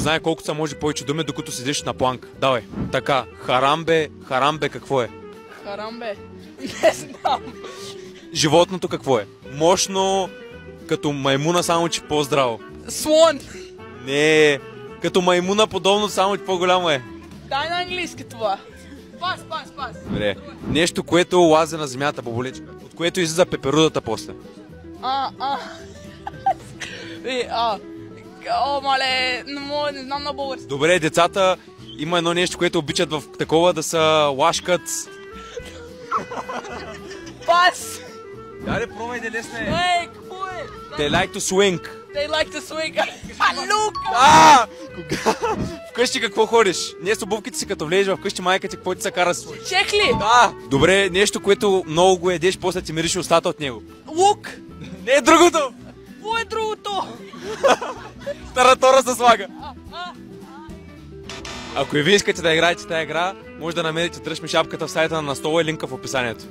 Знае колко са може повече думи, докато седиш на планка. Давай. Така, харамбе какво е? Харамбе? Не знам. Животното какво е? Мощно, като маймуна, само че по-здраво. Слон. Не, като маймуна подобно, само че по-голямо е. Дай на английски това. Пас. Добре. Нещо, което лазе на земята, баболечка. От което излиза пеперудата после. О, мале, не знам на български. Добре, децата има едно нещо, което обичат в такова да са лашкат. Пас! Даре, пробай, лесна е. Ей, какво е? They like to swing. They like to swing. А! Вкъщи какво ходиш? Не с обувките си, като влезеш вкъщи, майка ти какво ти се кара с... Чекли! Да! Добре, нещо, което много го едеш, после ти мириш устата от него. Лук! Не е другото! Какво е другото? Таратора се слага. Ако и вие искате да играете тази игра, може да намерите Дръж ми шапката в сайта на Настола и линка в описанието.